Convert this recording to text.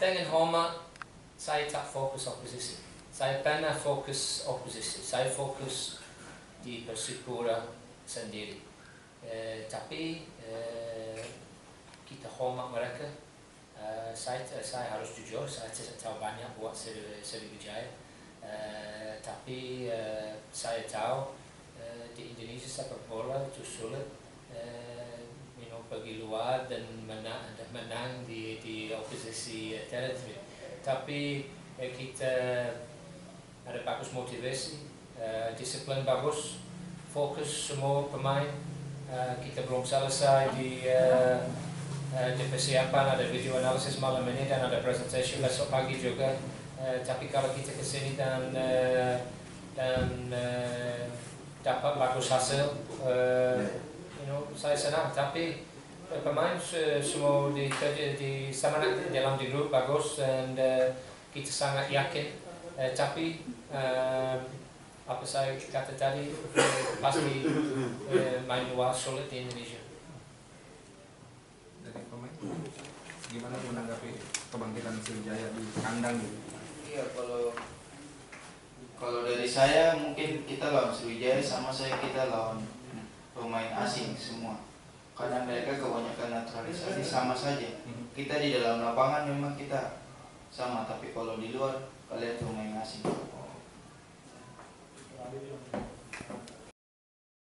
Dengan Roma, saya tak fokus oposisi. Saya pernah fokus oposisi. Saya fokus di Persipura sendiri. Tapi kita hormat mereka. Saya harus jujur, saya tidak tahu banyak buat Sriwijaya. Tapi saya tahu di Indonesia sepak bola itu sulit. Pergi luar dan menang di oposisi teritori. Tapi kita ada bagus motivasi, disiplin bagus, fokus semua pemain. Kita belum selesai di persiapan, ada video analisis malam ini dan ada presentasi besok pagi juga. Tapi kalau kita kesini dan dapat bagus hasil, saya senang. Tapi pemain semua di semangat dalam di grup bagus dan kita sangat yakin. Tapi apa saya kata tadi, pasti main luar sulit di Indonesia. Dari pemain, gimana menanggapi kebangkitan Sriwijaya di kandang gitu? Iya, kalau dari saya mungkin kita lawan Sriwijaya sama saya kita lawan pemain asing semua. Karena mereka kebanyakan naturalisasi sama saja. Kita di dalam lapangan memang kita sama, tapi kalau di luar kalian pemain asing.